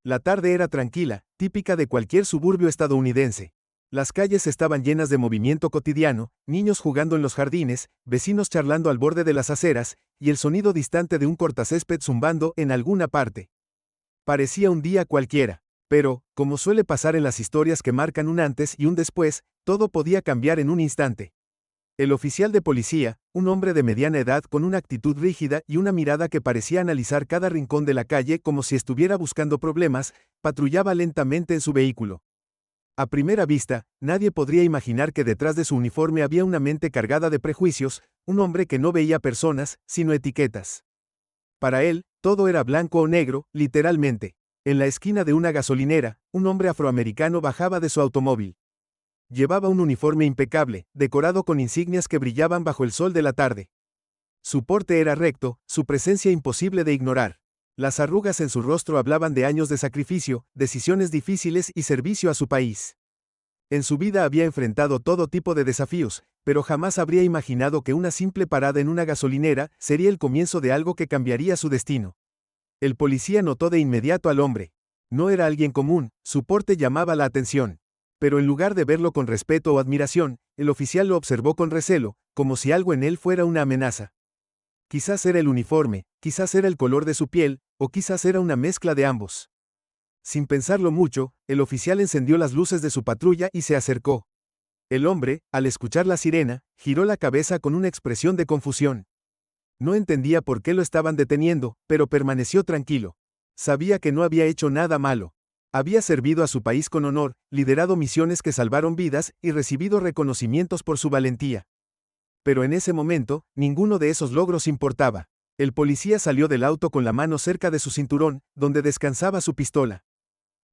La tarde era tranquila, típica de cualquier suburbio estadounidense. Las calles estaban llenas de movimiento cotidiano, niños jugando en los jardines, vecinos charlando al borde de las aceras, y el sonido distante de un cortacésped zumbando en alguna parte. Parecía un día cualquiera, pero, como suele pasar en las historias que marcan un antes y un después, todo podía cambiar en un instante. El oficial de policía, un hombre de mediana edad con una actitud rígida y una mirada que parecía analizar cada rincón de la calle como si estuviera buscando problemas, patrullaba lentamente en su vehículo. A primera vista, nadie podría imaginar que detrás de su uniforme había una mente cargada de prejuicios, un hombre que no veía personas, sino etiquetas. Para él, todo era blanco o negro, literalmente. En la esquina de una gasolinera, un hombre afroamericano bajaba de su automóvil. Llevaba un uniforme impecable, decorado con insignias que brillaban bajo el sol de la tarde. Su porte era recto, su presencia imposible de ignorar. Las arrugas en su rostro hablaban de años de sacrificio, decisiones difíciles y servicio a su país. En su vida había enfrentado todo tipo de desafíos, pero jamás habría imaginado que una simple parada en una gasolinera sería el comienzo de algo que cambiaría su destino. El policía notó de inmediato al hombre. No era alguien común, su porte llamaba la atención. Pero en lugar de verlo con respeto o admiración, el oficial lo observó con recelo, como si algo en él fuera una amenaza. Quizás era el uniforme, quizás era el color de su piel, o quizás era una mezcla de ambos. Sin pensarlo mucho, el oficial encendió las luces de su patrulla y se acercó. El hombre, al escuchar la sirena, giró la cabeza con una expresión de confusión. No entendía por qué lo estaban deteniendo, pero permaneció tranquilo. Sabía que no había hecho nada malo. Había servido a su país con honor, liderado misiones que salvaron vidas y recibido reconocimientos por su valentía. Pero en ese momento, ninguno de esos logros importaba. El policía salió del auto con la mano cerca de su cinturón, donde descansaba su pistola.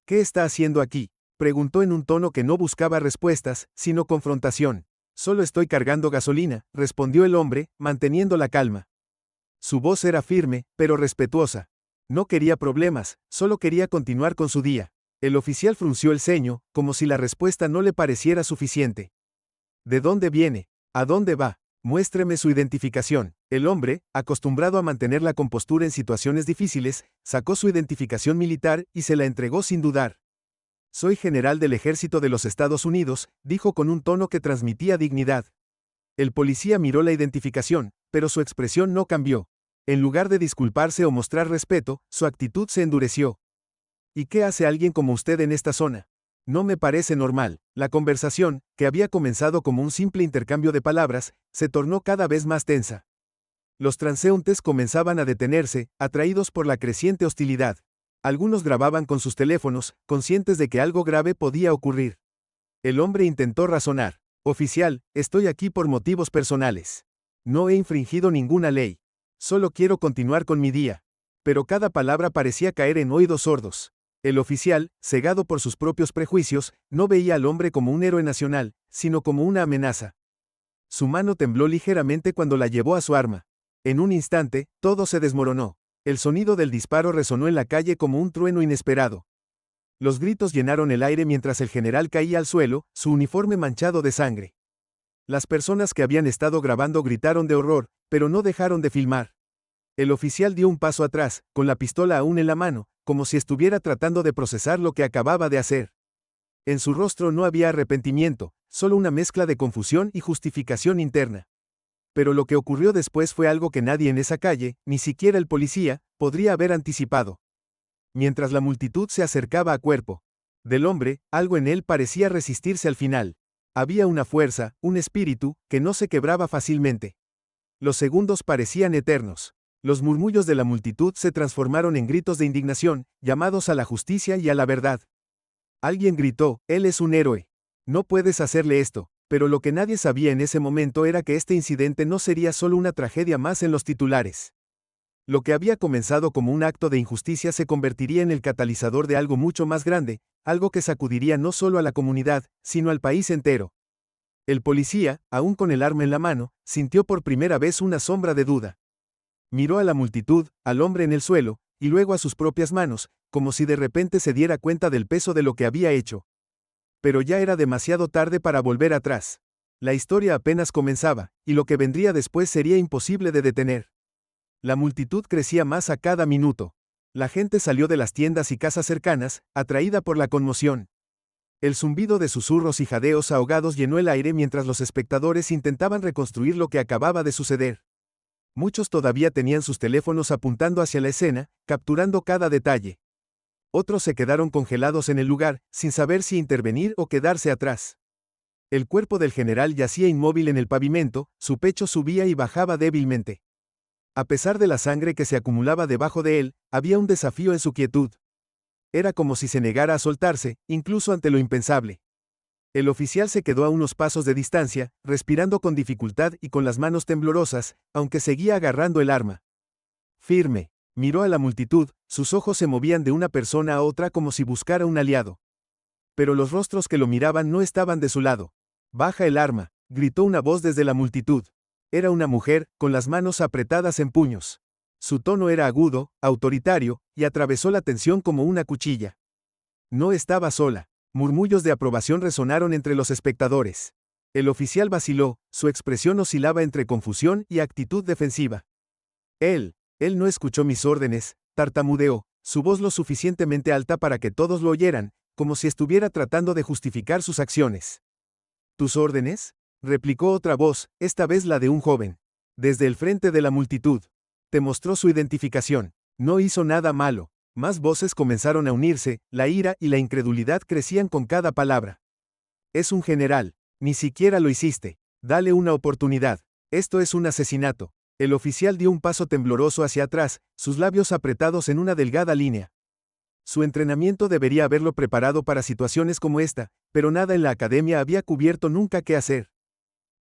¿Qué está haciendo aquí?, preguntó en un tono que no buscaba respuestas, sino confrontación. Solo estoy cargando gasolina, respondió el hombre, manteniendo la calma. Su voz era firme, pero respetuosa. No quería problemas, solo quería continuar con su día. El oficial frunció el ceño, como si la respuesta no le pareciera suficiente. ¿De dónde viene? ¿A dónde va? Muéstreme su identificación. El hombre, acostumbrado a mantener la compostura en situaciones difíciles, sacó su identificación militar y se la entregó sin dudar. Soy general del ejército de los Estados Unidos, dijo con un tono que transmitía dignidad. El policía miró la identificación, pero su expresión no cambió. En lugar de disculparse o mostrar respeto, su actitud se endureció. ¿Y qué hace alguien como usted en esta zona? No me parece normal. La conversación, que había comenzado como un simple intercambio de palabras, se tornó cada vez más tensa. Los transeúntes comenzaban a detenerse, atraídos por la creciente hostilidad. Algunos grababan con sus teléfonos, conscientes de que algo grave podía ocurrir. El hombre intentó razonar. Oficial, estoy aquí por motivos personales. No he infringido ninguna ley. Solo quiero continuar con mi día. Pero cada palabra parecía caer en oídos sordos. El oficial, cegado por sus propios prejuicios, no veía al hombre como un héroe nacional, sino como una amenaza. Su mano tembló ligeramente cuando la llevó a su arma. En un instante, todo se desmoronó. El sonido del disparo resonó en la calle como un trueno inesperado. Los gritos llenaron el aire mientras el general caía al suelo, su uniforme manchado de sangre. Las personas que habían estado grabando gritaron de horror, pero no dejaron de filmar. El oficial dio un paso atrás, con la pistola aún en la mano, como si estuviera tratando de procesar lo que acababa de hacer. En su rostro no había arrepentimiento, solo una mezcla de confusión y justificación interna. Pero lo que ocurrió después fue algo que nadie en esa calle, ni siquiera el policía, podría haber anticipado. Mientras la multitud se acercaba a cuerpo del hombre, algo en él parecía resistirse al final. Había una fuerza, un espíritu, que no se quebraba fácilmente. Los segundos parecían eternos. Los murmullos de la multitud se transformaron en gritos de indignación, llamados a la justicia y a la verdad. Alguien gritó, él es un héroe. No puedes hacerle esto. Pero lo que nadie sabía en ese momento era que este incidente no sería solo una tragedia más en los titulares. Lo que había comenzado como un acto de injusticia se convertiría en el catalizador de algo mucho más grande, algo que sacudiría no solo a la comunidad, sino al país entero. El policía, aún con el arma en la mano, sintió por primera vez una sombra de duda. Miró a la multitud, al hombre en el suelo, y luego a sus propias manos, como si de repente se diera cuenta del peso de lo que había hecho. Pero ya era demasiado tarde para volver atrás. La historia apenas comenzaba, y lo que vendría después sería imposible de detener. La multitud crecía más a cada minuto. La gente salió de las tiendas y casas cercanas, atraída por la conmoción. El zumbido de susurros y jadeos ahogados llenó el aire mientras los espectadores intentaban reconstruir lo que acababa de suceder. Muchos todavía tenían sus teléfonos apuntando hacia la escena, capturando cada detalle. Otros se quedaron congelados en el lugar, sin saber si intervenir o quedarse atrás. El cuerpo del general yacía inmóvil en el pavimento, su pecho subía y bajaba débilmente. A pesar de la sangre que se acumulaba debajo de él, había un desafío en su quietud. Era como si se negara a soltarse, incluso ante lo impensable. El oficial se quedó a unos pasos de distancia, respirando con dificultad y con las manos temblorosas, aunque seguía agarrando el arma. Firme. Miró a la multitud, sus ojos se movían de una persona a otra como si buscara un aliado. Pero los rostros que lo miraban no estaban de su lado. «Baja el arma», gritó una voz desde la multitud. Era una mujer, con las manos apretadas en puños. Su tono era agudo, autoritario, y atravesó la tensión como una cuchilla. No estaba sola. Murmullos de aprobación resonaron entre los espectadores. El oficial vaciló, su expresión oscilaba entre confusión y actitud defensiva. Él no escuchó mis órdenes, tartamudeó, su voz lo suficientemente alta para que todos lo oyeran, como si estuviera tratando de justificar sus acciones. ¿Tus órdenes?, replicó otra voz, esta vez la de un joven. Desde el frente de la multitud. Te mostró su identificación. No hizo nada malo. Más voces comenzaron a unirse, la ira y la incredulidad crecían con cada palabra. Es un general. Ni siquiera lo hiciste. Dale una oportunidad. Esto es un asesinato. El oficial dio un paso tembloroso hacia atrás, sus labios apretados en una delgada línea. Su entrenamiento debería haberlo preparado para situaciones como esta, pero nada en la academia había cubierto nunca qué hacer.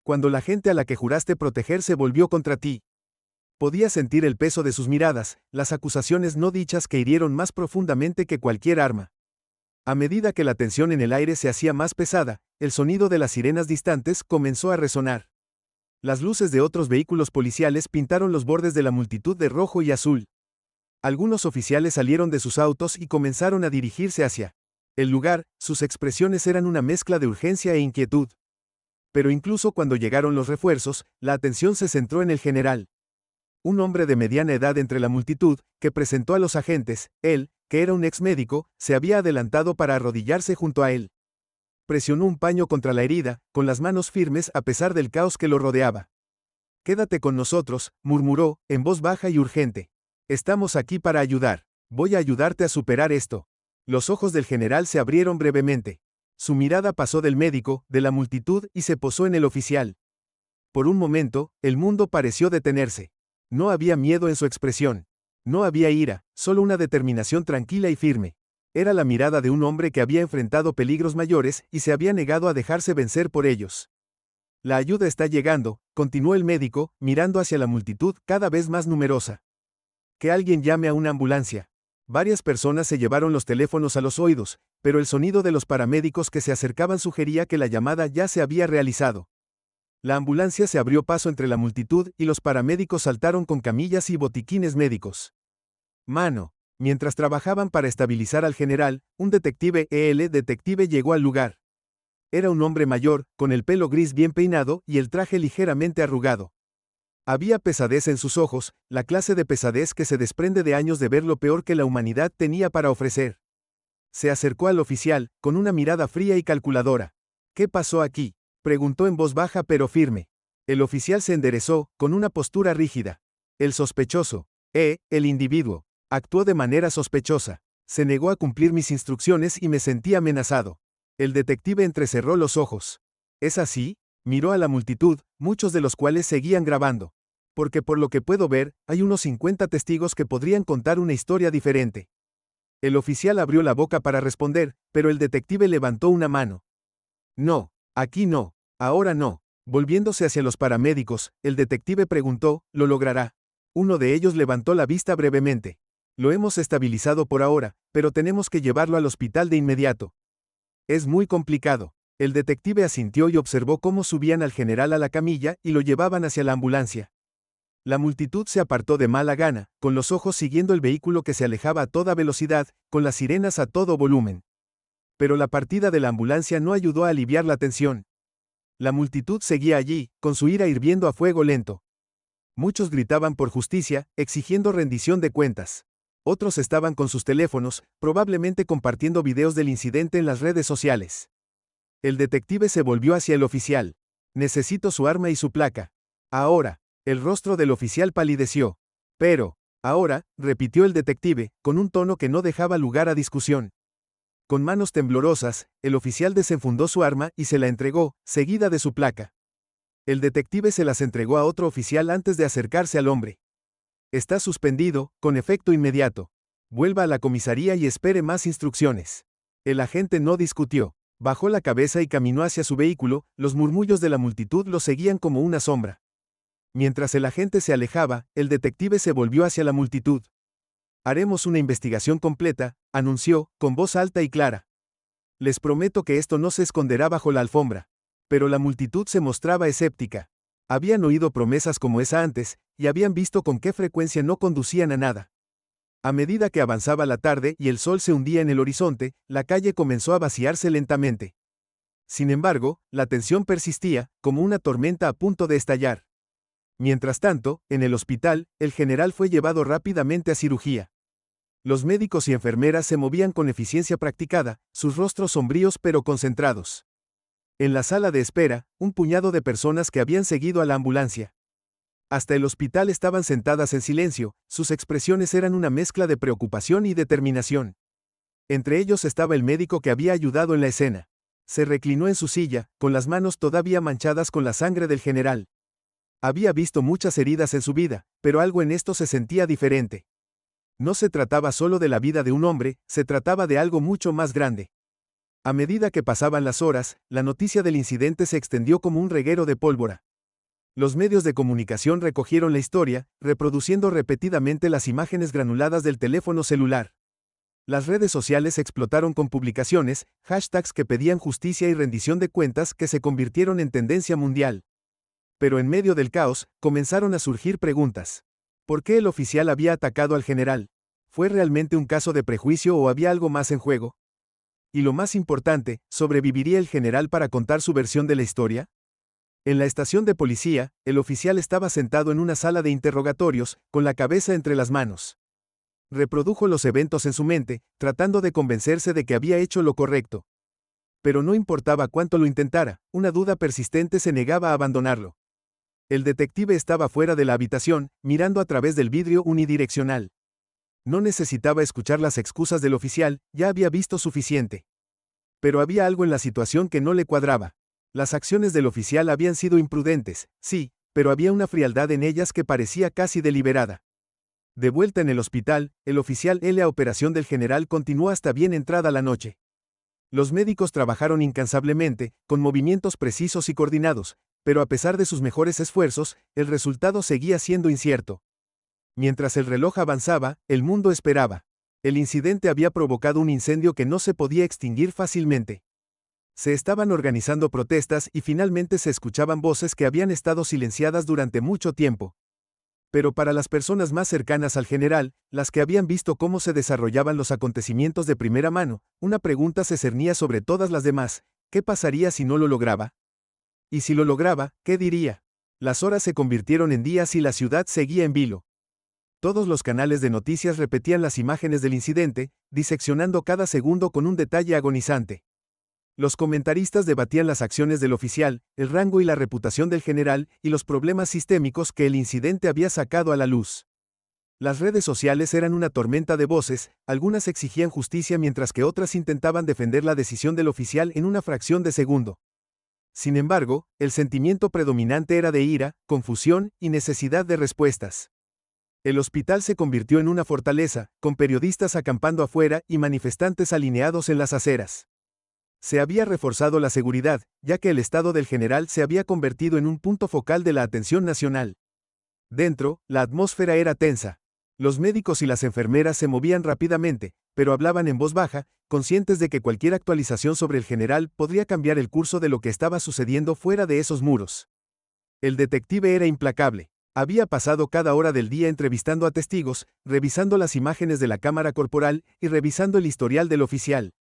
Cuando la gente a la que juraste proteger se volvió contra ti. Podía sentir el peso de sus miradas, las acusaciones no dichas que hirieron más profundamente que cualquier arma. A medida que la tensión en el aire se hacía más pesada, el sonido de las sirenas distantes comenzó a resonar. Las luces de otros vehículos policiales pintaron los bordes de la multitud de rojo y azul. Algunos oficiales salieron de sus autos y comenzaron a dirigirse hacia el lugar, sus expresiones eran una mezcla de urgencia e inquietud. Pero incluso cuando llegaron los refuerzos, la atención se centró en el general. Un hombre de mediana edad entre la multitud, que presentó a los agentes, él, que era un ex médico, se había adelantado para arrodillarse junto a él. Presionó un paño contra la herida, con las manos firmes a pesar del caos que lo rodeaba. «Quédate con nosotros», murmuró, en voz baja y urgente. «Estamos aquí para ayudar. Voy a ayudarte a superar esto». Los ojos del general se abrieron brevemente. Su mirada pasó del médico, de la multitud y se posó en el oficial. Por un momento, el mundo pareció detenerse. No había miedo en su expresión. No había ira, solo una determinación tranquila y firme. Era la mirada de un hombre que había enfrentado peligros mayores y se había negado a dejarse vencer por ellos. «La ayuda está llegando», continuó el médico, mirando hacia la multitud cada vez más numerosa. «Que alguien llame a una ambulancia». Varias personas se llevaron los teléfonos a los oídos, pero el sonido de los paramédicos que se acercaban sugería que la llamada ya se había realizado. La ambulancia se abrió paso entre la multitud y los paramédicos saltaron con camillas y botiquines médicos. Mano. Mientras trabajaban para estabilizar al general, un detective llegó al lugar. Era un hombre mayor, con el pelo gris bien peinado y el traje ligeramente arrugado. Había pesadez en sus ojos, la clase de pesadez que se desprende de años de ver lo peor que la humanidad tenía para ofrecer. Se acercó al oficial, con una mirada fría y calculadora. «¿Qué pasó aquí?», preguntó en voz baja pero firme. El oficial se enderezó, con una postura rígida. El sospechoso, el individuo, actuó de manera sospechosa. Se negó a cumplir mis instrucciones y me sentí amenazado. El detective entrecerró los ojos. «¿Es así?», miró a la multitud, muchos de los cuales seguían grabando. «Porque por lo que puedo ver, hay unos 50 testigos que podrían contar una historia diferente». El oficial abrió la boca para responder, pero el detective levantó una mano. «No, aquí no, ahora no». Volviéndose hacia los paramédicos, el detective preguntó, «¿Lo logrará?». Uno de ellos levantó la vista brevemente. «Lo hemos estabilizado por ahora, pero tenemos que llevarlo al hospital de inmediato». «Es muy complicado». El detective asintió y observó cómo subían al general a la camilla y lo llevaban hacia la ambulancia. La multitud se apartó de mala gana, con los ojos siguiendo el vehículo que se alejaba a toda velocidad, con las sirenas a todo volumen. Pero la partida de la ambulancia no ayudó a aliviar la tensión. La multitud seguía allí, con su ira hirviendo a fuego lento. Muchos gritaban por justicia, exigiendo rendición de cuentas. Otros estaban con sus teléfonos, probablemente compartiendo videos del incidente en las redes sociales. El detective se volvió hacia el oficial. Necesito su arma y su placa. Ahora. El rostro del oficial palideció. Pero, ahora, repitió el detective, con un tono que no dejaba lugar a discusión. Con manos temblorosas, el oficial desenfundó su arma y se la entregó, seguida de su placa. El detective se las entregó a otro oficial antes de acercarse al hombre. Está suspendido, con efecto inmediato. Vuelva a la comisaría y espere más instrucciones. El agente no discutió. Bajó la cabeza y caminó hacia su vehículo, los murmullos de la multitud lo seguían como una sombra. Mientras el agente se alejaba, el detective se volvió hacia la multitud. Haremos una investigación completa, anunció, con voz alta y clara. Les prometo que esto no se esconderá bajo la alfombra. Pero la multitud se mostraba escéptica. Habían oído promesas como esa antes, y habían visto con qué frecuencia no conducían a nada. A medida que avanzaba la tarde y el sol se hundía en el horizonte, la calle comenzó a vaciarse lentamente. Sin embargo, la tensión persistía, como una tormenta a punto de estallar. Mientras tanto, en el hospital, el general fue llevado rápidamente a cirugía. Los médicos y enfermeras se movían con eficiencia practicada, sus rostros sombríos pero concentrados. En la sala de espera, un puñado de personas que habían seguido a la ambulancia. Hasta el hospital estaban sentadas en silencio, sus expresiones eran una mezcla de preocupación y determinación. Entre ellos estaba el médico que había ayudado en la escena. Se reclinó en su silla, con las manos todavía manchadas con la sangre del general. Había visto muchas heridas en su vida, pero algo en esto se sentía diferente. No se trataba solo de la vida de un hombre, se trataba de algo mucho más grande. A medida que pasaban las horas, la noticia del incidente se extendió como un reguero de pólvora. Los medios de comunicación recogieron la historia, reproduciendo repetidamente las imágenes granuladas del teléfono celular. Las redes sociales explotaron con publicaciones, hashtags que pedían justicia y rendición de cuentas que se convirtieron en tendencia mundial. Pero en medio del caos, comenzaron a surgir preguntas. ¿Por qué el oficial había atacado al general? ¿Fue realmente un caso de prejuicio o había algo más en juego? Y lo más importante, ¿sobreviviría el general para contar su versión de la historia? En la estación de policía, el oficial estaba sentado en una sala de interrogatorios, con la cabeza entre las manos. Reprodujo los eventos en su mente, tratando de convencerse de que había hecho lo correcto. Pero no importaba cuánto lo intentara, una duda persistente se negaba a abandonarlo. El detective estaba fuera de la habitación, mirando a través del vidrio unidireccional. No necesitaba escuchar las excusas del oficial, ya había visto suficiente. Pero había algo en la situación que no le cuadraba. Las acciones del oficial habían sido imprudentes, sí, pero había una frialdad en ellas que parecía casi deliberada. De vuelta en el hospital, el oficial en la operación del general continuó hasta bien entrada la noche. Los médicos trabajaron incansablemente, con movimientos precisos y coordinados, pero a pesar de sus mejores esfuerzos, el resultado seguía siendo incierto. Mientras el reloj avanzaba, el mundo esperaba. El incidente había provocado un incendio que no se podía extinguir fácilmente. Se estaban organizando protestas y finalmente se escuchaban voces que habían estado silenciadas durante mucho tiempo. Pero para las personas más cercanas al general, las que habían visto cómo se desarrollaban los acontecimientos de primera mano, una pregunta se cernía sobre todas las demás: ¿qué pasaría si no lo lograba? Y si lo lograba, ¿qué diría? Las horas se convirtieron en días y la ciudad seguía en vilo. Todos los canales de noticias repetían las imágenes del incidente, diseccionando cada segundo con un detalle agonizante. Los comentaristas debatían las acciones del oficial, el rango y la reputación del general, y los problemas sistémicos que el incidente había sacado a la luz. Las redes sociales eran una tormenta de voces, algunas exigían justicia mientras que otras intentaban defender la decisión del oficial en una fracción de segundo. Sin embargo, el sentimiento predominante era de ira, confusión y necesidad de respuestas. El hospital se convirtió en una fortaleza, con periodistas acampando afuera y manifestantes alineados en las aceras. Se había reforzado la seguridad, ya que el estado del general se había convertido en un punto focal de la atención nacional. Dentro, la atmósfera era tensa. Los médicos y las enfermeras se movían rápidamente, pero hablaban en voz baja, conscientes de que cualquier actualización sobre el general podría cambiar el curso de lo que estaba sucediendo fuera de esos muros. El detective era implacable. Había pasado cada hora del día entrevistando a testigos, revisando las imágenes de la cámara corporal y revisando el historial del oficial.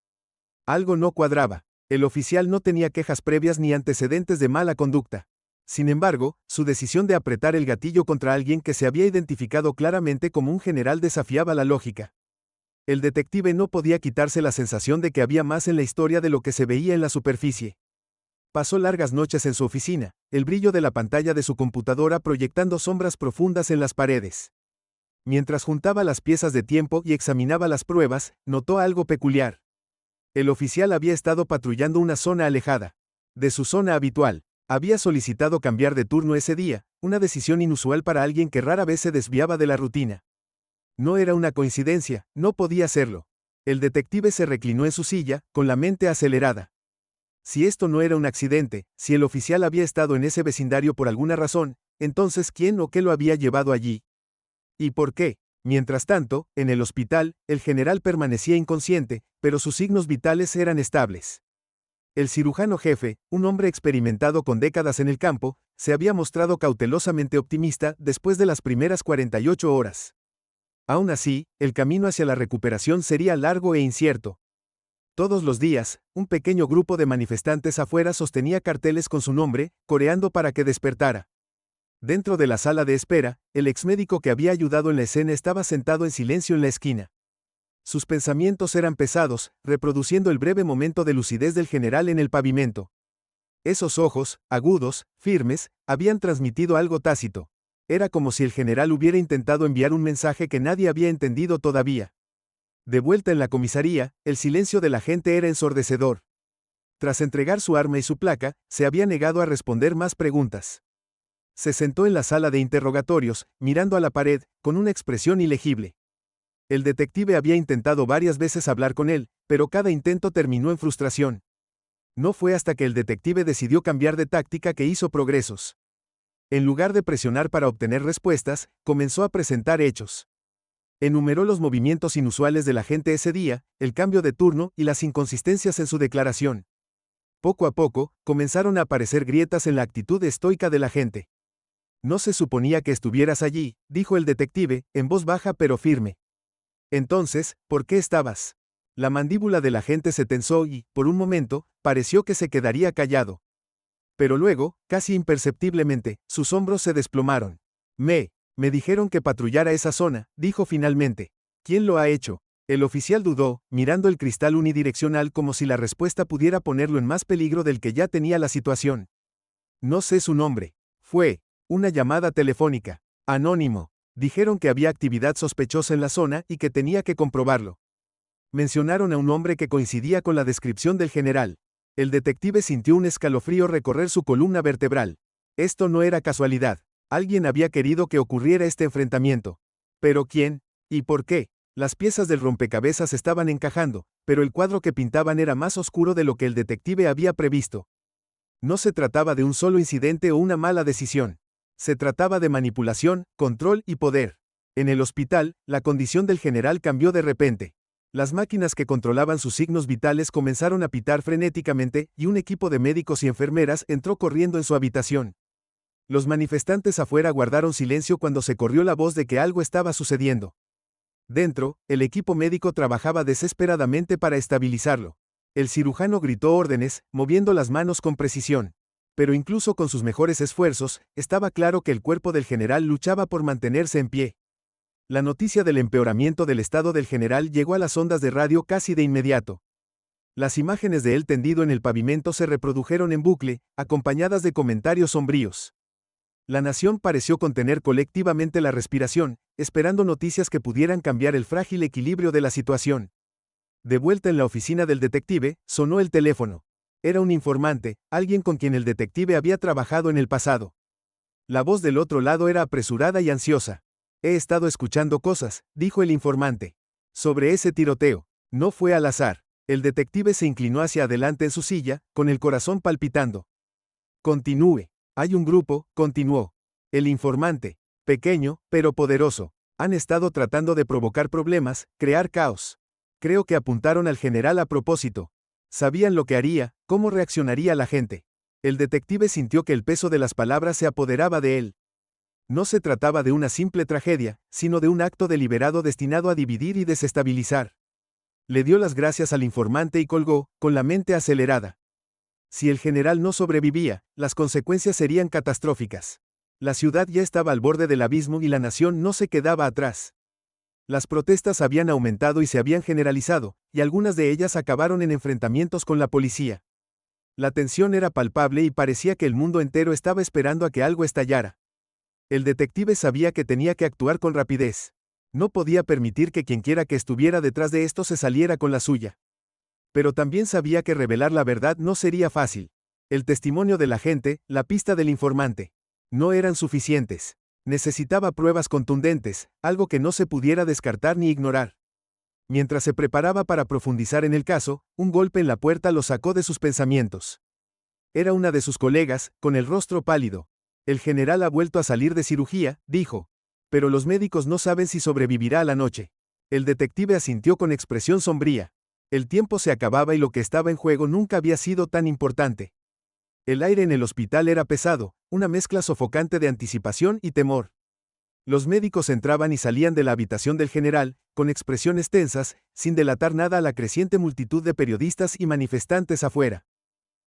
Algo no cuadraba. El oficial no tenía quejas previas ni antecedentes de mala conducta. Sin embargo, su decisión de apretar el gatillo contra alguien que se había identificado claramente como un general desafiaba la lógica. El detective no podía quitarse la sensación de que había más en la historia de lo que se veía en la superficie. Pasó largas noches en su oficina, el brillo de la pantalla de su computadora proyectando sombras profundas en las paredes. Mientras juntaba las piezas de tiempo y examinaba las pruebas, notó algo peculiar. El oficial había estado patrullando una zona alejada de su zona habitual. Había solicitado cambiar de turno ese día, una decisión inusual para alguien que rara vez se desviaba de la rutina. No era una coincidencia, no podía serlo. El detective se reclinó en su silla, con la mente acelerada. Si esto no era un accidente, si el oficial había estado en ese vecindario por alguna razón, entonces ¿quién o qué lo había llevado allí? ¿Y por qué? Mientras tanto, en el hospital, el general permanecía inconsciente, pero sus signos vitales eran estables. El cirujano jefe, un hombre experimentado con décadas en el campo, se había mostrado cautelosamente optimista después de las primeras 48 horas. Aún así, el camino hacia la recuperación sería largo e incierto. Todos los días, un pequeño grupo de manifestantes afuera sostenía carteles con su nombre, coreando para que despertara. Dentro de la sala de espera, el exmédico que había ayudado en la escena estaba sentado en silencio en la esquina. Sus pensamientos eran pesados, reproduciendo el breve momento de lucidez del general en el pavimento. Esos ojos, agudos, firmes, habían transmitido algo tácito. Era como si el general hubiera intentado enviar un mensaje que nadie había entendido todavía. De vuelta en la comisaría, el silencio de la gente era ensordecedor. Tras entregar su arma y su placa, se había negado a responder más preguntas. Se sentó en la sala de interrogatorios, mirando a la pared, con una expresión ilegible. El detective había intentado varias veces hablar con él, pero cada intento terminó en frustración. No fue hasta que el detective decidió cambiar de táctica que hizo progresos. En lugar de presionar para obtener respuestas, comenzó a presentar hechos. Enumeró los movimientos inusuales de la gente ese día, el cambio de turno y las inconsistencias en su declaración. Poco a poco, comenzaron a aparecer grietas en la actitud estoica de la gente. No se suponía que estuvieras allí, dijo el detective, en voz baja pero firme. Entonces, ¿por qué estabas? La mandíbula de la gente se tensó y, por un momento, pareció que se quedaría callado. Pero luego, casi imperceptiblemente, sus hombros se desplomaron. Me dijeron que patrullara esa zona, dijo finalmente. ¿Quién lo ha hecho? El oficial dudó, mirando el cristal unidireccional como si la respuesta pudiera ponerlo en más peligro del que ya tenía la situación. No sé su nombre. Fue una llamada telefónica. Anónimo. Dijeron que había actividad sospechosa en la zona y que tenía que comprobarlo. Mencionaron a un hombre que coincidía con la descripción del general. El detective sintió un escalofrío recorrer su columna vertebral. Esto no era casualidad. Alguien había querido que ocurriera este enfrentamiento. ¿Pero quién? ¿Y por qué? Las piezas del rompecabezas estaban encajando, pero el cuadro que pintaban era más oscuro de lo que el detective había previsto. No se trataba de un solo incidente o una mala decisión. Se trataba de manipulación, control y poder. En el hospital, la condición del general cambió de repente. Las máquinas que controlaban sus signos vitales comenzaron a pitar frenéticamente y un equipo de médicos y enfermeras entró corriendo en su habitación. Los manifestantes afuera guardaron silencio cuando se corrió la voz de que algo estaba sucediendo. Dentro, el equipo médico trabajaba desesperadamente para estabilizarlo. El cirujano gritó órdenes, moviendo las manos con precisión. Pero incluso con sus mejores esfuerzos, estaba claro que el cuerpo del general luchaba por mantenerse en pie. La noticia del empeoramiento del estado del general llegó a las ondas de radio casi de inmediato. Las imágenes de él tendido en el pavimento se reprodujeron en bucle, acompañadas de comentarios sombríos. La nación pareció contener colectivamente la respiración, esperando noticias que pudieran cambiar el frágil equilibrio de la situación. De vuelta en la oficina del detective, sonó el teléfono. Era un informante, alguien con quien el detective había trabajado en el pasado. La voz del otro lado era apresurada y ansiosa. He estado escuchando cosas, dijo el informante. Sobre ese tiroteo. No fue al azar. El detective se inclinó hacia adelante en su silla, con el corazón palpitando. Continúe. Hay un grupo, continuó. El informante. Pequeño, pero poderoso. Han estado tratando de provocar problemas, crear caos. Creo que apuntaron al general a propósito. Sabían lo que haría, cómo reaccionaría la gente. El detective sintió que el peso de las palabras se apoderaba de él. No se trataba de una simple tragedia, sino de un acto deliberado destinado a dividir y desestabilizar. Le dio las gracias al informante y colgó, con la mente acelerada. Si el general no sobrevivía, las consecuencias serían catastróficas. La ciudad ya estaba al borde del abismo y la nación no se quedaba atrás. Las protestas habían aumentado y se habían generalizado, y algunas de ellas acabaron en enfrentamientos con la policía. La tensión era palpable y parecía que el mundo entero estaba esperando a que algo estallara. El detective sabía que tenía que actuar con rapidez. No podía permitir que quienquiera que estuviera detrás de esto se saliera con la suya. Pero también sabía que revelar la verdad no sería fácil. El testimonio de la gente, la pista del informante, no eran suficientes. Necesitaba pruebas contundentes, algo que no se pudiera descartar ni ignorar. Mientras se preparaba para profundizar en el caso, un golpe en la puerta lo sacó de sus pensamientos. Era una de sus colegas, con el rostro pálido. El general ha vuelto a salir de cirugía, dijo. Pero los médicos no saben si sobrevivirá a la noche. El detective asintió con expresión sombría. El tiempo se acababa y lo que estaba en juego nunca había sido tan importante. El aire en el hospital era pesado, una mezcla sofocante de anticipación y temor. Los médicos entraban y salían de la habitación del general, con expresiones tensas, sin delatar nada a la creciente multitud de periodistas y manifestantes afuera.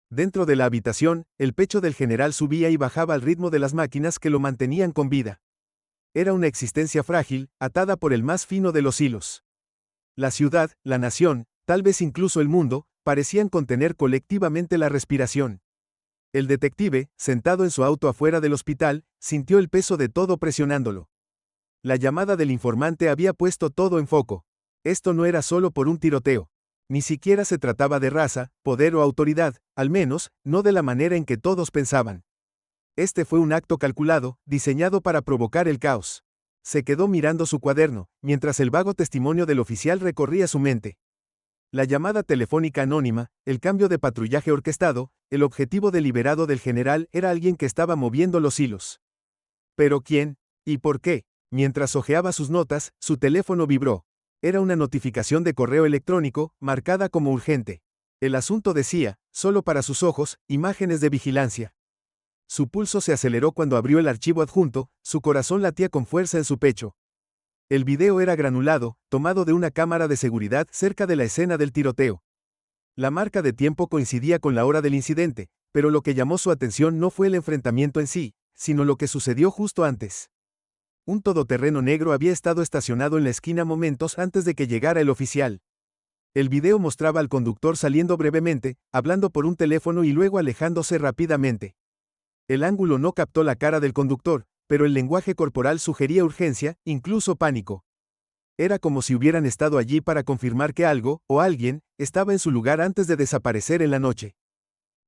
Dentro de la habitación, el pecho del general subía y bajaba al ritmo de las máquinas que lo mantenían con vida. Era una existencia frágil, atada por el más fino de los hilos. La ciudad, la nación, tal vez incluso el mundo, parecían contener colectivamente la respiración. El detective, sentado en su auto afuera del hospital, sintió el peso de todo presionándolo. La llamada del informante había puesto todo en foco. Esto no era solo por un tiroteo. Ni siquiera se trataba de raza, poder o autoridad, al menos, no de la manera en que todos pensaban. Este fue un acto calculado, diseñado para provocar el caos. Se quedó mirando su cuaderno, mientras el vago testimonio del oficial recorría su mente. La llamada telefónica anónima, el cambio de patrullaje orquestado, el objetivo deliberado del general era alguien que estaba moviendo los hilos. ¿Pero quién? ¿Y por qué? Mientras hojeaba sus notas, su teléfono vibró. Era una notificación de correo electrónico, marcada como urgente. El asunto decía, solo para sus ojos, imágenes de vigilancia. Su pulso se aceleró cuando abrió el archivo adjunto, su corazón latía con fuerza en su pecho. El video era granulado, tomado de una cámara de seguridad cerca de la escena del tiroteo. La marca de tiempo coincidía con la hora del incidente, pero lo que llamó su atención no fue el enfrentamiento en sí, sino lo que sucedió justo antes. Un todoterreno negro había estado estacionado en la esquina momentos antes de que llegara el oficial. El video mostraba al conductor saliendo brevemente, hablando por un teléfono y luego alejándose rápidamente. El ángulo no captó la cara del conductor, pero el lenguaje corporal sugería urgencia, incluso pánico. Era como si hubieran estado allí para confirmar que algo, o alguien, estaba en su lugar antes de desaparecer en la noche.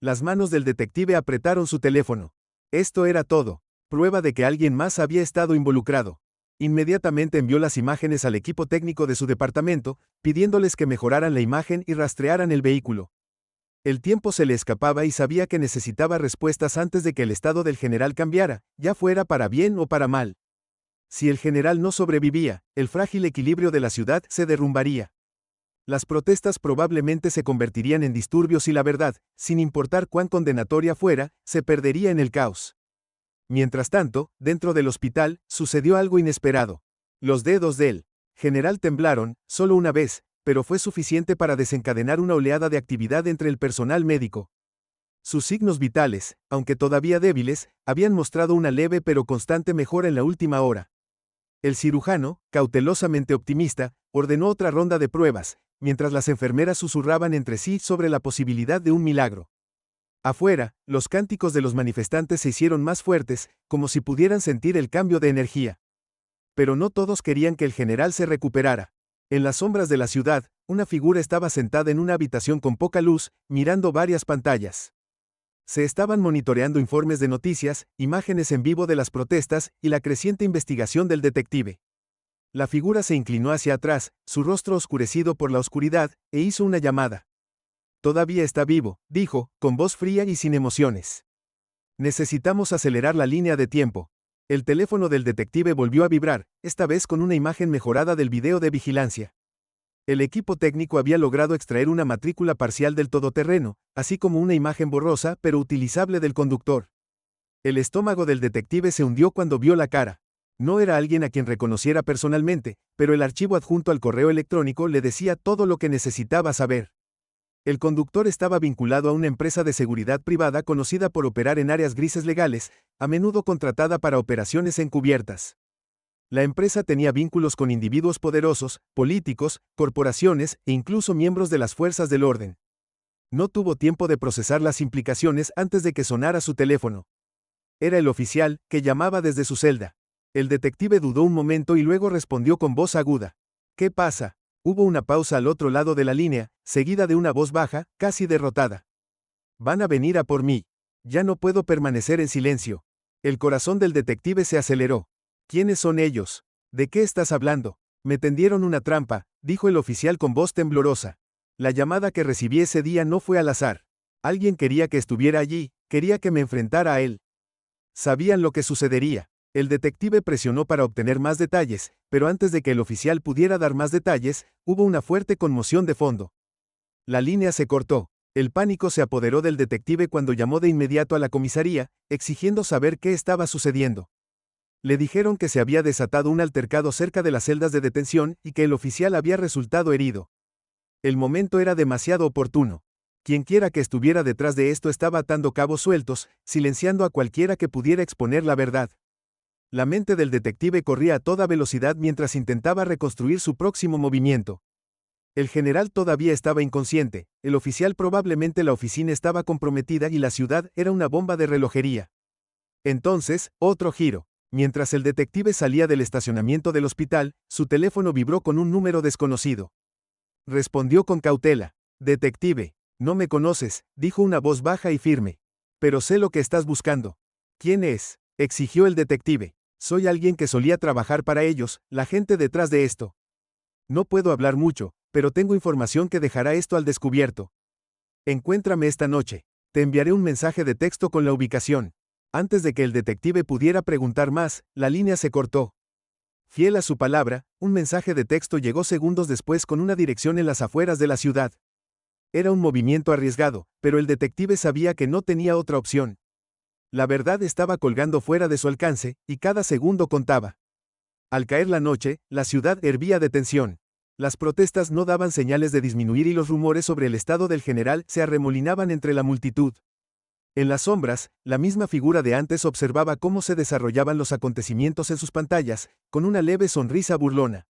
Las manos del detective apretaron su teléfono. Esto era todo. Prueba de que alguien más había estado involucrado. Inmediatamente envió las imágenes al equipo técnico de su departamento, pidiéndoles que mejoraran la imagen y rastrearan el vehículo. El tiempo se le escapaba y sabía que necesitaba respuestas antes de que el estado del general cambiara, ya fuera para bien o para mal. Si el general no sobrevivía, el frágil equilibrio de la ciudad se derrumbaría. Las protestas probablemente se convertirían en disturbios y la verdad, sin importar cuán condenatoria fuera, se perdería en el caos. Mientras tanto, dentro del hospital, sucedió algo inesperado. Los dedos del general temblaron, solo una vez, pero fue suficiente para desencadenar una oleada de actividad entre el personal médico. Sus signos vitales, aunque todavía débiles, habían mostrado una leve pero constante mejora en la última hora. El cirujano, cautelosamente optimista, ordenó otra ronda de pruebas, mientras las enfermeras susurraban entre sí sobre la posibilidad de un milagro. Afuera, los cánticos de los manifestantes se hicieron más fuertes, como si pudieran sentir el cambio de energía. Pero no todos querían que el general se recuperara. En las sombras de la ciudad, una figura estaba sentada en una habitación con poca luz, mirando varias pantallas. Se estaban monitoreando informes de noticias, imágenes en vivo de las protestas y la creciente investigación del detective. La figura se inclinó hacia atrás, su rostro oscurecido por la oscuridad, e hizo una llamada. Todavía está vivo, dijo, con voz fría y sin emociones. Necesitamos acelerar la línea de tiempo. El teléfono del detective volvió a vibrar, esta vez con una imagen mejorada del video de vigilancia. El equipo técnico había logrado extraer una matrícula parcial del todoterreno, así como una imagen borrosa pero utilizable del conductor. El estómago del detective se hundió cuando vio la cara. No era alguien a quien reconociera personalmente, pero el archivo adjunto al correo electrónico le decía todo lo que necesitaba saber. El conductor estaba vinculado a una empresa de seguridad privada conocida por operar en áreas grises legales, a menudo contratada para operaciones encubiertas. La empresa tenía vínculos con individuos poderosos, políticos, corporaciones e incluso miembros de las fuerzas del orden. No tuvo tiempo de procesar las implicaciones antes de que sonara su teléfono. Era el oficial, que llamaba desde su celda. El detective dudó un momento y luego respondió con voz aguda. ¿Qué pasa? Hubo una pausa al otro lado de la línea, seguida de una voz baja, casi derrotada. Van a venir a por mí. Ya no puedo permanecer en silencio. El corazón del detective se aceleró. ¿Quiénes son ellos? ¿De qué estás hablando? Me tendieron una trampa, dijo el oficial con voz temblorosa. La llamada que recibí ese día no fue al azar. Alguien quería que estuviera allí, quería que me enfrentara a él. Sabían lo que sucedería. El detective presionó para obtener más detalles, pero antes de que el oficial pudiera dar más detalles, hubo una fuerte conmoción de fondo. La línea se cortó. El pánico se apoderó del detective cuando llamó de inmediato a la comisaría, exigiendo saber qué estaba sucediendo. Le dijeron que se había desatado un altercado cerca de las celdas de detención y que el oficial había resultado herido. El momento era demasiado oportuno. Quienquiera que estuviera detrás de esto estaba atando cabos sueltos, silenciando a cualquiera que pudiera exponer la verdad. La mente del detective corría a toda velocidad mientras intentaba reconstruir su próximo movimiento. El general todavía estaba inconsciente, el oficial probablemente la oficina estaba comprometida y la ciudad era una bomba de relojería. Entonces, otro giro. Mientras el detective salía del estacionamiento del hospital, su teléfono vibró con un número desconocido. Respondió con cautela. Detective, no me conoces, dijo una voz baja y firme. Pero sé lo que estás buscando. ¿Quién es? Exigió el detective. Soy alguien que solía trabajar para ellos, la gente detrás de esto. No puedo hablar mucho, pero tengo información que dejará esto al descubierto. Encuéntrame esta noche. Te enviaré un mensaje de texto con la ubicación. Antes de que el detective pudiera preguntar más, la línea se cortó. Fiel a su palabra, un mensaje de texto llegó segundos después con una dirección en las afueras de la ciudad. Era un movimiento arriesgado, pero el detective sabía que no tenía otra opción. La verdad estaba colgando fuera de su alcance, y cada segundo contaba. Al caer la noche, la ciudad hervía de tensión. Las protestas no daban señales de disminuir y los rumores sobre el estado del general se arremolinaban entre la multitud. En las sombras, la misma figura de antes observaba cómo se desarrollaban los acontecimientos en sus pantallas, con una leve sonrisa burlona.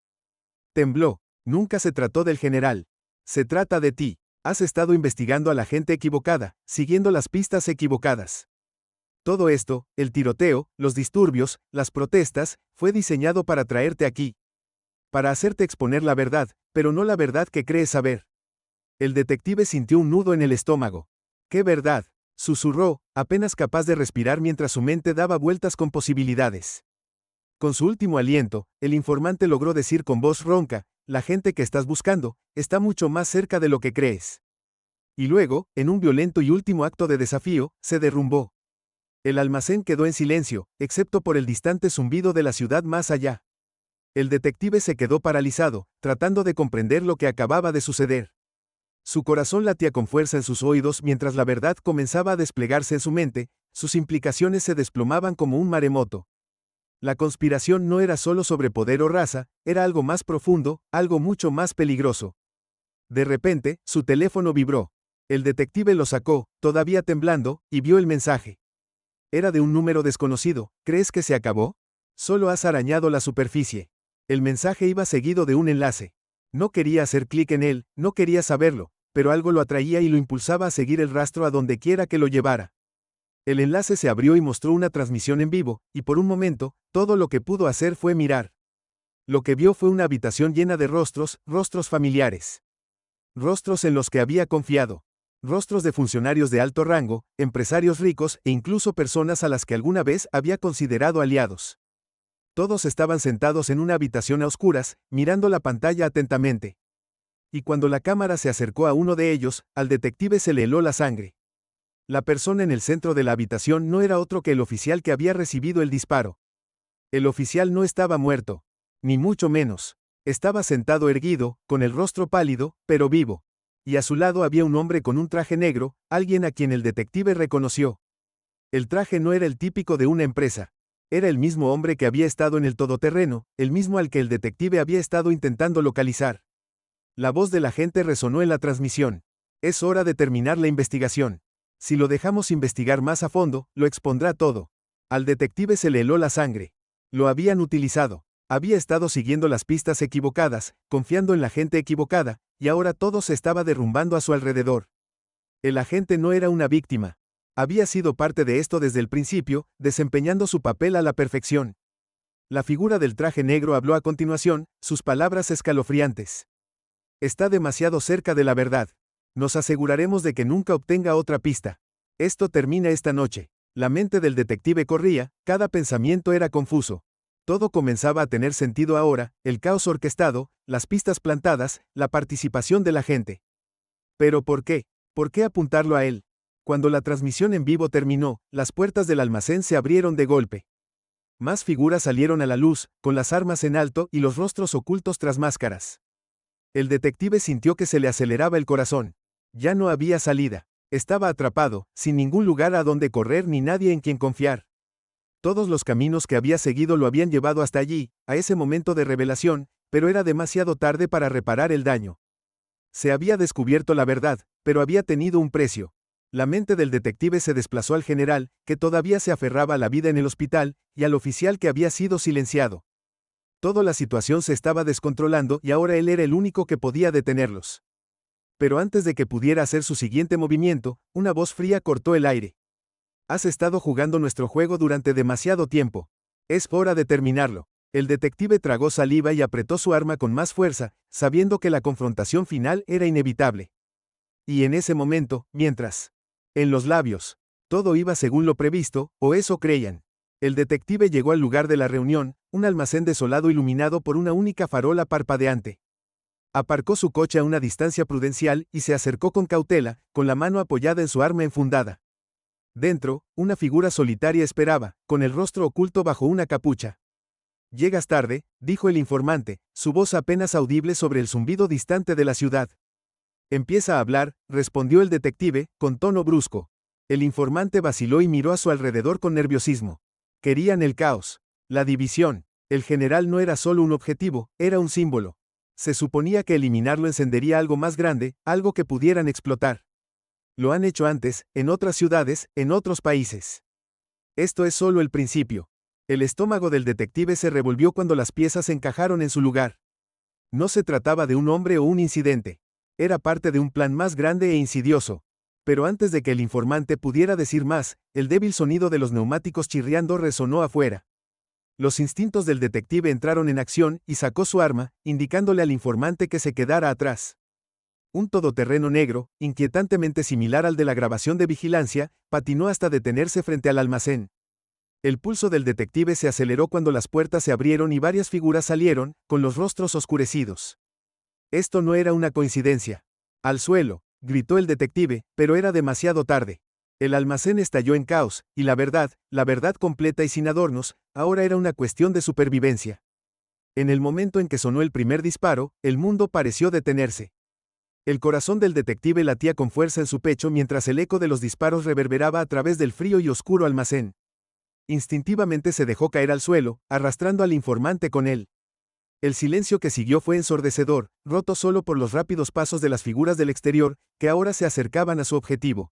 Tembló. Nunca se trató del general. Se trata de ti. Has estado investigando a la gente equivocada, siguiendo las pistas equivocadas. Todo esto, el tiroteo, los disturbios, las protestas, fue diseñado para traerte aquí. Para hacerte exponer la verdad, pero no la verdad que crees saber. El detective sintió un nudo en el estómago. ¿Qué verdad? Susurró, apenas capaz de respirar mientras su mente daba vueltas con posibilidades. Con su último aliento, el informante logró decir con voz ronca, la gente que estás buscando, está mucho más cerca de lo que crees. Y luego, en un violento y último acto de desafío, se derrumbó. El almacén quedó en silencio, excepto por el distante zumbido de la ciudad más allá. El detective se quedó paralizado, tratando de comprender lo que acababa de suceder. Su corazón latía con fuerza en sus oídos mientras la verdad comenzaba a desplegarse en su mente, sus implicaciones se desplomaban como un maremoto. La conspiración no era solo sobre poder o raza, era algo más profundo, algo mucho más peligroso. De repente, su teléfono vibró. El detective lo sacó, todavía temblando, y vio el mensaje. Era de un número desconocido. ¿Crees que se acabó? Solo has arañado la superficie. El mensaje iba seguido de un enlace. No quería hacer clic en él, no quería saberlo, pero algo lo atraía y lo impulsaba a seguir el rastro a donde quiera que lo llevara. El enlace se abrió y mostró una transmisión en vivo, y por un momento, todo lo que pudo hacer fue mirar. Lo que vio fue una habitación llena de rostros, rostros familiares. Rostros en los que había confiado. Rostros de funcionarios de alto rango, empresarios ricos e incluso personas a las que alguna vez había considerado aliados. Todos estaban sentados en una habitación a oscuras, mirando la pantalla atentamente. Y cuando la cámara se acercó a uno de ellos, al detective se le heló la sangre. La persona en el centro de la habitación no era otro que el oficial que había recibido el disparo. El oficial no estaba muerto. Ni mucho menos. Estaba sentado erguido, con el rostro pálido, pero vivo. Y a su lado había un hombre con un traje negro, alguien a quien el detective reconoció. El traje no era el típico de una empresa. Era el mismo hombre que había estado en el todoterreno, el mismo al que el detective había estado intentando localizar. La voz del agente resonó en la transmisión. Es hora de terminar la investigación. Si lo dejamos investigar más a fondo, lo expondrá todo. Al detective se le heló la sangre. Lo habían utilizado. Había estado siguiendo las pistas equivocadas, confiando en la gente equivocada, y ahora todo se estaba derrumbando a su alrededor. El agente no era una víctima. Había sido parte de esto desde el principio, desempeñando su papel a la perfección. La figura del traje negro habló a continuación, sus palabras escalofriantes. Está demasiado cerca de la verdad. Nos aseguraremos de que nunca obtenga otra pista. Esto termina esta noche. La mente del detective corría, cada pensamiento era confuso. Todo comenzaba a tener sentido ahora, el caos orquestado, las pistas plantadas, la participación de la gente. Pero ¿por qué? ¿Por qué apuntarlo a él? Cuando la transmisión en vivo terminó, las puertas del almacén se abrieron de golpe. Más figuras salieron a la luz, con las armas en alto y los rostros ocultos tras máscaras. El detective sintió que se le aceleraba el corazón. Ya no había salida. Estaba atrapado, sin ningún lugar a donde correr ni nadie en quien confiar. Todos los caminos que había seguido lo habían llevado hasta allí, a ese momento de revelación, pero era demasiado tarde para reparar el daño. Se había descubierto la verdad, pero había tenido un precio. La mente del detective se desplazó al general, que todavía se aferraba a la vida en el hospital, y al oficial que había sido silenciado. Toda la situación se estaba descontrolando y ahora él era el único que podía detenerlos. Pero antes de que pudiera hacer su siguiente movimiento, una voz fría cortó el aire. Has estado jugando nuestro juego durante demasiado tiempo. Es hora de terminarlo. El detective tragó saliva y apretó su arma con más fuerza, sabiendo que la confrontación final era inevitable. Y en ese momento, mientras, en los labios, todo iba según lo previsto, o eso creían. El detective llegó al lugar de la reunión, un almacén desolado iluminado por una única farola parpadeante. Aparcó su coche a una distancia prudencial y se acercó con cautela, con la mano apoyada en su arma enfundada. Dentro, una figura solitaria esperaba, con el rostro oculto bajo una capucha. Llegas tarde, dijo el informante, su voz apenas audible sobre el zumbido distante de la ciudad. Empieza a hablar, respondió el detective, con tono brusco. El informante vaciló y miró a su alrededor con nerviosismo. Querían el caos. La división. El general no era solo un objetivo, era un símbolo. Se suponía que eliminarlo encendería algo más grande, algo que pudieran explotar. Lo han hecho antes, en otras ciudades, en otros países. Esto es solo el principio. El estómago del detective se revolvió cuando las piezas encajaron en su lugar. No se trataba de un hombre o un incidente. Era parte de un plan más grande e insidioso. Pero antes de que el informante pudiera decir más, el débil sonido de los neumáticos chirriando resonó afuera. Los instintos del detective entraron en acción y sacó su arma, indicándole al informante que se quedara atrás. Un todoterreno negro, inquietantemente similar al de la grabación de vigilancia, patinó hasta detenerse frente al almacén. El pulso del detective se aceleró cuando las puertas se abrieron y varias figuras salieron, con los rostros oscurecidos. Esto no era una coincidencia. Al suelo, gritó el detective, pero era demasiado tarde. El almacén estalló en caos, y la verdad completa y sin adornos, ahora era una cuestión de supervivencia. En el momento en que sonó el primer disparo, el mundo pareció detenerse. El corazón del detective latía con fuerza en su pecho mientras el eco de los disparos reverberaba a través del frío y oscuro almacén. Instintivamente se dejó caer al suelo, arrastrando al informante con él. El silencio que siguió fue ensordecedor, roto solo por los rápidos pasos de las figuras del exterior, que ahora se acercaban a su objetivo.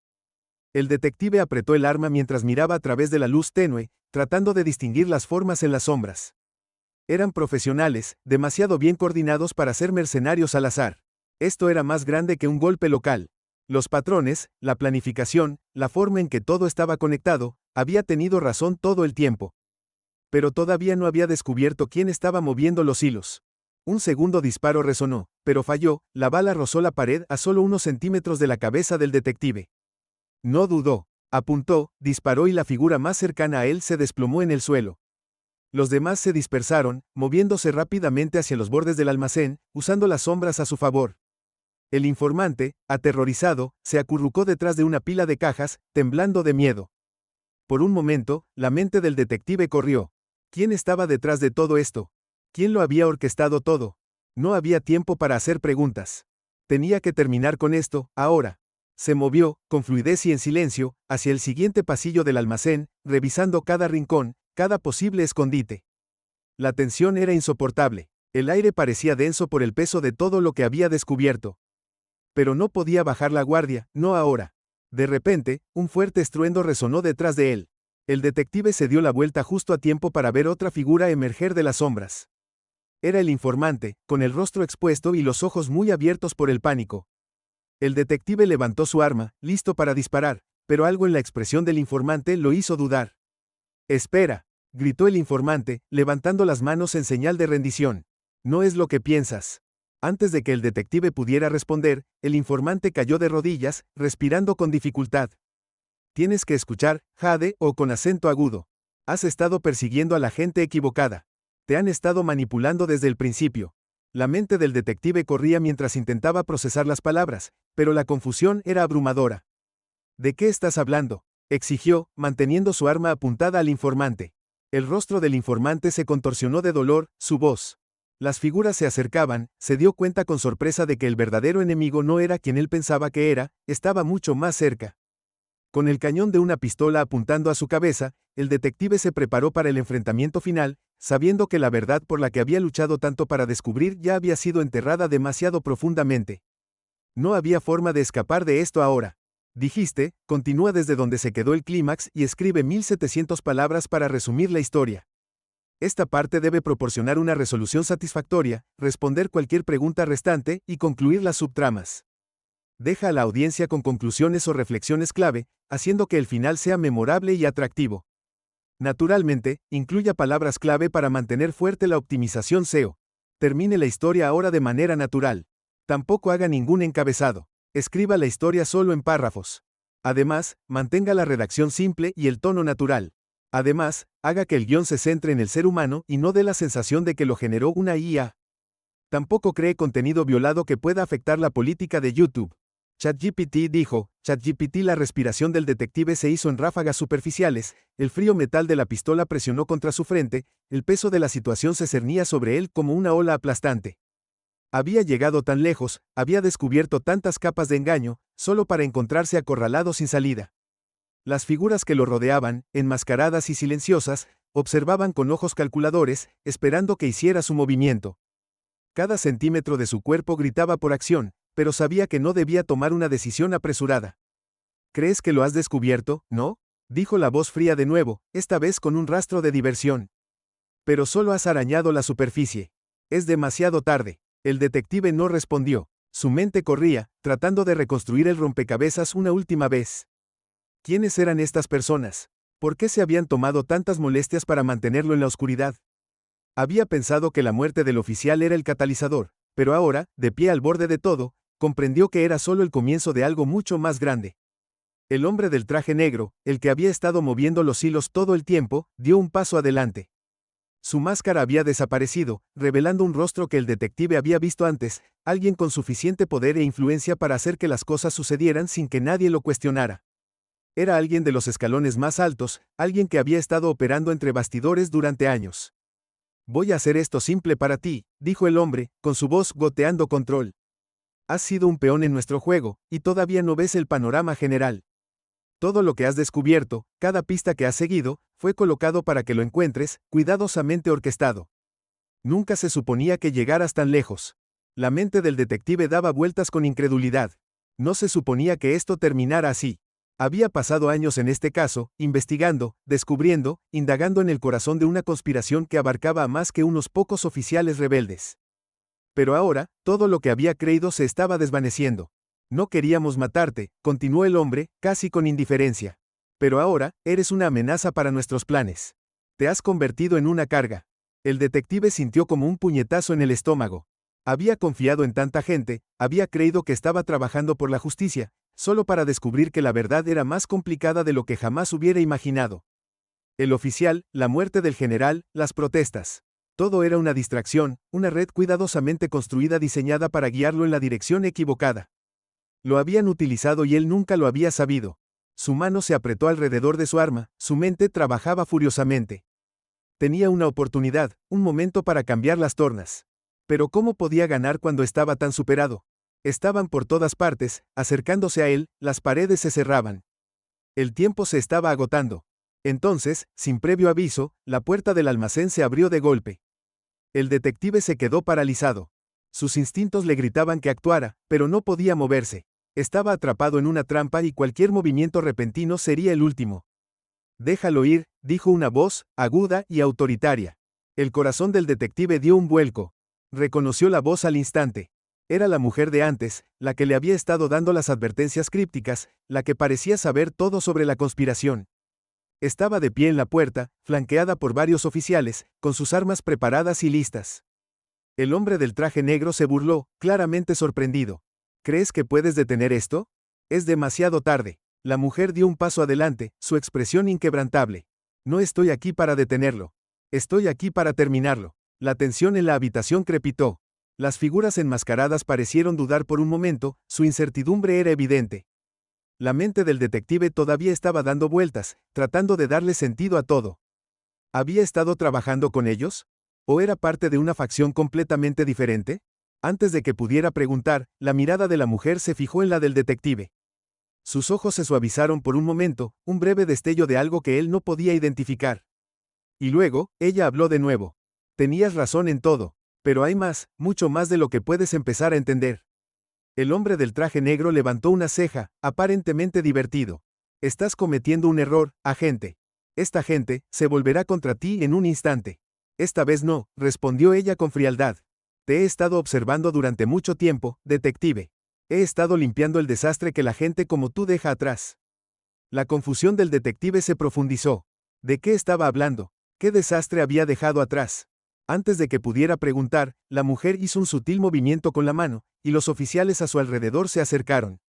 El detective apretó el arma mientras miraba a través de la luz tenue, tratando de distinguir las formas en las sombras. Eran profesionales, demasiado bien coordinados para ser mercenarios al azar. Esto era más grande que un golpe local. Los patrones, la planificación, la forma en que todo estaba conectado, había tenido razón todo el tiempo. Pero todavía no había descubierto quién estaba moviendo los hilos. Un segundo disparo resonó, pero falló, la bala rozó la pared a solo unos centímetros de la cabeza del detective. No dudó, apuntó, disparó y la figura más cercana a él se desplomó en el suelo. Los demás se dispersaron, moviéndose rápidamente hacia los bordes del almacén, usando las sombras a su favor. El informante, aterrorizado, se acurrucó detrás de una pila de cajas, temblando de miedo. Por un momento, la mente del detective corrió. ¿Quién estaba detrás de todo esto? ¿Quién lo había orquestado todo? No había tiempo para hacer preguntas. Tenía que terminar con esto, ahora. Se movió, con fluidez y en silencio, hacia el siguiente pasillo del almacén, revisando cada rincón, cada posible escondite. La tensión era insoportable. El aire parecía denso por el peso de todo lo que había descubierto. Pero no podía bajar la guardia, no ahora. De repente, un fuerte estruendo resonó detrás de él. El detective se dio la vuelta justo a tiempo para ver otra figura emerger de las sombras. Era el informante, con el rostro expuesto y los ojos muy abiertos por el pánico. El detective levantó su arma, listo para disparar, pero algo en la expresión del informante lo hizo dudar. «Espera», gritó el informante, levantando las manos en señal de rendición. «No es lo que piensas». Antes de que el detective pudiera responder, el informante cayó de rodillas, respirando con dificultad. «Tienes que escuchar, Jade, o con acento agudo. Has estado persiguiendo a la gente equivocada. Te han estado manipulando desde el principio». La mente del detective corría mientras intentaba procesar las palabras, pero la confusión era abrumadora. «¿De qué estás hablando?», exigió, manteniendo su arma apuntada al informante. El rostro del informante se contorsionó de dolor, su voz. Las figuras se acercaban, se dio cuenta con sorpresa de que el verdadero enemigo no era quien él pensaba que era, estaba mucho más cerca. Con el cañón de una pistola apuntando a su cabeza, el detective se preparó para el enfrentamiento final, sabiendo que la verdad por la que había luchado tanto para descubrir ya había sido enterrada demasiado profundamente. No había forma de escapar de esto ahora. Dijiste, continúa desde donde se quedó el clímax y escribe 1700 palabras para resumir la historia. Esta parte debe proporcionar una resolución satisfactoria, responder cualquier pregunta restante y concluir las subtramas. Deja a la audiencia con conclusiones o reflexiones clave, haciendo que el final sea memorable y atractivo. Naturalmente, incluya palabras clave para mantener fuerte la optimización SEO. Termine la historia ahora de manera natural. Tampoco haga ningún encabezado. Escriba la historia solo en párrafos. Además, mantenga la redacción simple y el tono natural. Además, haga que el guión se centre en el ser humano y no dé la sensación de que lo generó una IA. Tampoco cree contenido violado que pueda afectar la política de YouTube. ChatGPT dijo. ChatGPT. La respiración del detective se hizo en ráfagas superficiales, el frío metal de la pistola presionó contra su frente, el peso de la situación se cernía sobre él como una ola aplastante. Había llegado tan lejos, había descubierto tantas capas de engaño, solo para encontrarse acorralado sin salida. Las figuras que lo rodeaban, enmascaradas y silenciosas, observaban con ojos calculadores, esperando que hiciera su movimiento. Cada centímetro de su cuerpo gritaba por acción, pero sabía que no debía tomar una decisión apresurada. «¿Crees que lo has descubierto, no?», dijo la voz fría de nuevo, esta vez con un rastro de diversión. «Pero solo has arañado la superficie. Es demasiado tarde». El detective no respondió. Su mente corría, tratando de reconstruir el rompecabezas una última vez. ¿Quiénes eran estas personas? ¿Por qué se habían tomado tantas molestias para mantenerlo en la oscuridad? Había pensado que la muerte del oficial era el catalizador, pero ahora, de pie al borde de todo, comprendió que era solo el comienzo de algo mucho más grande. El hombre del traje negro, el que había estado moviendo los hilos todo el tiempo, dio un paso adelante. Su máscara había desaparecido, revelando un rostro que el detective había visto antes, alguien con suficiente poder e influencia para hacer que las cosas sucedieran sin que nadie lo cuestionara. Era alguien de los escalones más altos, alguien que había estado operando entre bastidores durante años. «Voy a hacer esto simple para ti», dijo el hombre, con su voz goteando control. «Has sido un peón en nuestro juego, y todavía no ves el panorama general. Todo lo que has descubierto, cada pista que has seguido, fue colocado para que lo encuentres, cuidadosamente orquestado. Nunca se suponía que llegaras tan lejos». La mente del detective daba vueltas con incredulidad. No se suponía que esto terminara así. Había pasado años en este caso, investigando, descubriendo, indagando en el corazón de una conspiración que abarcaba a más que unos pocos oficiales rebeldes. Pero ahora, todo lo que había creído se estaba desvaneciendo. «No queríamos matarte», continuó el hombre, casi con indiferencia. «Pero ahora, eres una amenaza para nuestros planes. Te has convertido en una carga». El detective sintió como un puñetazo en el estómago. Había confiado en tanta gente, había creído que estaba trabajando por la justicia, solo para descubrir que la verdad era más complicada de lo que jamás hubiera imaginado. El oficial, la muerte del general, las protestas. Todo era una distracción, una red cuidadosamente construida diseñada para guiarlo en la dirección equivocada. Lo habían utilizado y él nunca lo había sabido. Su mano se apretó alrededor de su arma, su mente trabajaba furiosamente. Tenía una oportunidad, un momento para cambiar las tornas. Pero ¿cómo podía ganar cuando estaba tan superado? Estaban por todas partes, acercándose a él, las paredes se cerraban. El tiempo se estaba agotando. Entonces, sin previo aviso, la puerta del almacén se abrió de golpe. El detective se quedó paralizado. Sus instintos le gritaban que actuara, pero no podía moverse. Estaba atrapado en una trampa y cualquier movimiento repentino sería el último. «Déjalo ir», dijo una voz, aguda y autoritaria. El corazón del detective dio un vuelco. Reconoció la voz al instante. Era la mujer de antes, la que le había estado dando las advertencias crípticas, la que parecía saber todo sobre la conspiración. Estaba de pie en la puerta, flanqueada por varios oficiales, con sus armas preparadas y listas. El hombre del traje negro se burló, claramente sorprendido. ¿Crees que puedes detener esto? Es demasiado tarde. La mujer dio un paso adelante, su expresión inquebrantable. No estoy aquí para detenerlo. Estoy aquí para terminarlo. La tensión en la habitación crepitó. Las figuras enmascaradas parecieron dudar por un momento, su incertidumbre era evidente. La mente del detective todavía estaba dando vueltas, tratando de darle sentido a todo. ¿Había estado trabajando con ellos? ¿O era parte de una facción completamente diferente? Antes de que pudiera preguntar, la mirada de la mujer se fijó en la del detective. Sus ojos se suavizaron por un momento, un breve destello de algo que él no podía identificar. Y luego, ella habló de nuevo. Tenías razón en todo, pero hay más, mucho más de lo que puedes empezar a entender. El hombre del traje negro levantó una ceja, aparentemente divertido. Estás cometiendo un error, agente. Esta gente se volverá contra ti en un instante. Esta vez no, respondió ella con frialdad. Te he estado observando durante mucho tiempo, detective. He estado limpiando el desastre que la gente como tú deja atrás. La confusión del detective se profundizó. ¿De qué estaba hablando? ¿Qué desastre había dejado atrás? Antes de que pudiera preguntar, la mujer hizo un sutil movimiento con la mano, y los oficiales a su alrededor se acercaron.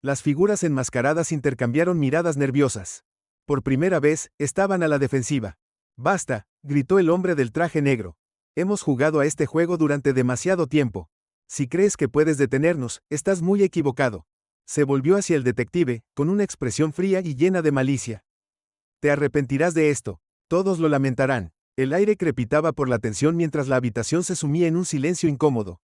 Las figuras enmascaradas intercambiaron miradas nerviosas. Por primera vez, estaban a la defensiva. Basta, gritó el hombre del traje negro. Hemos jugado a este juego durante demasiado tiempo. Si crees que puedes detenernos, estás muy equivocado. Se volvió hacia el detective, con una expresión fría y llena de malicia. Te arrepentirás de esto. Todos lo lamentarán. El aire crepitaba por la tensión mientras la habitación se sumía en un silencio incómodo.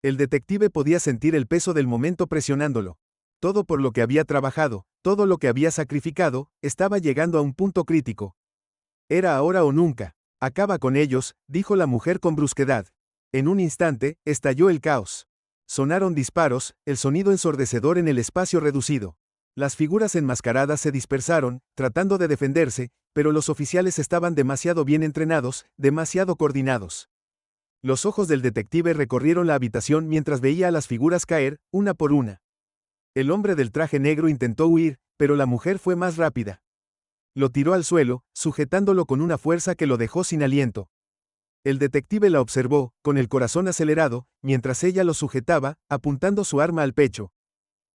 El detective podía sentir el peso del momento presionándolo. Todo por lo que había trabajado, todo lo que había sacrificado, estaba llegando a un punto crítico. Era ahora o nunca. Acaba con ellos, dijo la mujer con brusquedad. En un instante, estalló el caos. Sonaron disparos, el sonido ensordecedor en el espacio reducido. Las figuras enmascaradas se dispersaron, tratando de defenderse, pero los oficiales estaban demasiado bien entrenados, demasiado coordinados. Los ojos del detective recorrieron la habitación mientras veía a las figuras caer, una por una. El hombre del traje negro intentó huir, pero la mujer fue más rápida. Lo tiró al suelo, sujetándolo con una fuerza que lo dejó sin aliento. El detective la observó, con el corazón acelerado, mientras ella lo sujetaba, apuntando su arma al pecho.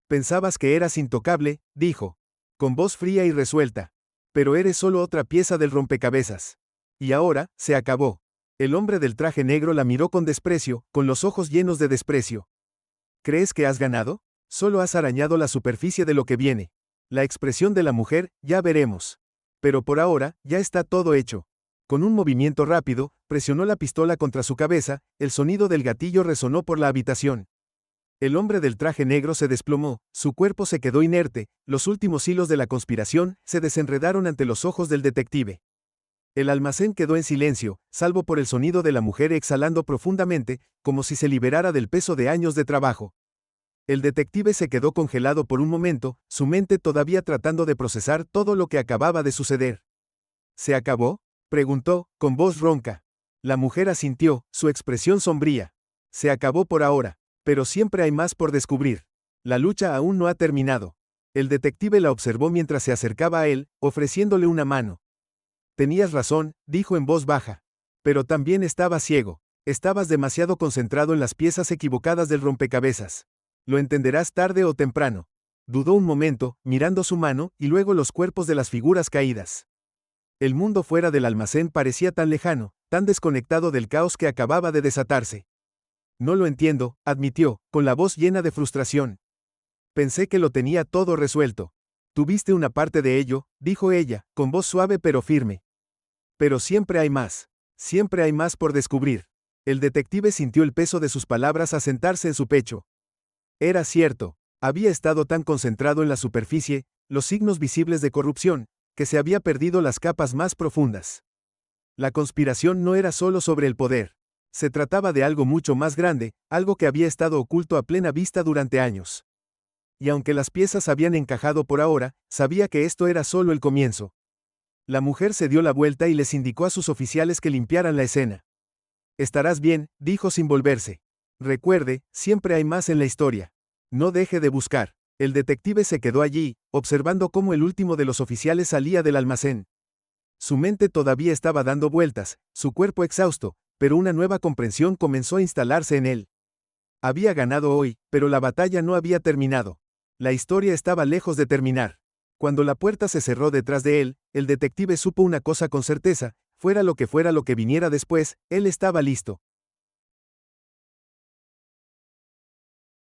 Pensabas que eras intocable, dijo, con voz fría y resuelta. Pero eres solo otra pieza del rompecabezas. Y ahora, se acabó. El hombre del traje negro la miró con desprecio, con los ojos llenos de desprecio. ¿Crees que has ganado? Solo has arañado la superficie de lo que viene. La expresión de la mujer, ya veremos. Pero por ahora, ya está todo hecho. Con un movimiento rápido, presionó la pistola contra su cabeza, el sonido del gatillo resonó por la habitación. El hombre del traje negro se desplomó, su cuerpo se quedó inerte, los últimos hilos de la conspiración se desenredaron ante los ojos del detective. El almacén quedó en silencio, salvo por el sonido de la mujer exhalando profundamente, como si se liberara del peso de años de trabajo. El detective se quedó congelado por un momento, su mente todavía tratando de procesar todo lo que acababa de suceder. ¿Se acabó?, preguntó, con voz ronca. La mujer asintió, su expresión sombría. Se acabó por ahora, pero siempre hay más por descubrir. La lucha aún no ha terminado. El detective la observó mientras se acercaba a él, ofreciéndole una mano. Tenías razón, dijo en voz baja. Pero también estabas ciego. Estabas demasiado concentrado en las piezas equivocadas del rompecabezas. Lo entenderás tarde o temprano. Dudó un momento, mirando su mano, y luego los cuerpos de las figuras caídas. El mundo fuera del almacén parecía tan lejano, tan desconectado del caos que acababa de desatarse. No lo entiendo, admitió, con la voz llena de frustración. Pensé que lo tenía todo resuelto. Tuviste una parte de ello, dijo ella, con voz suave pero firme. Pero siempre hay más. Siempre hay más por descubrir. El detective sintió el peso de sus palabras asentarse en su pecho. Era cierto, había estado tan concentrado en la superficie, los signos visibles de corrupción, que se había perdido las capas más profundas. La conspiración no era solo sobre el poder. Se trataba de algo mucho más grande, algo que había estado oculto a plena vista durante años. Y aunque las piezas habían encajado por ahora, sabía que esto era solo el comienzo. La mujer se dio la vuelta y les indicó a sus oficiales que limpiaran la escena. Estarás bien, dijo sin volverse. Recuerde, siempre hay más en la historia. No deje de buscar. El detective se quedó allí, observando cómo el último de los oficiales salía del almacén. Su mente todavía estaba dando vueltas, su cuerpo exhausto, pero una nueva comprensión comenzó a instalarse en él. Había ganado hoy, pero la batalla no había terminado. La historia estaba lejos de terminar. Cuando la puerta se cerró detrás de él, el detective supo una cosa con certeza: fuera lo que viniera después, él estaba listo.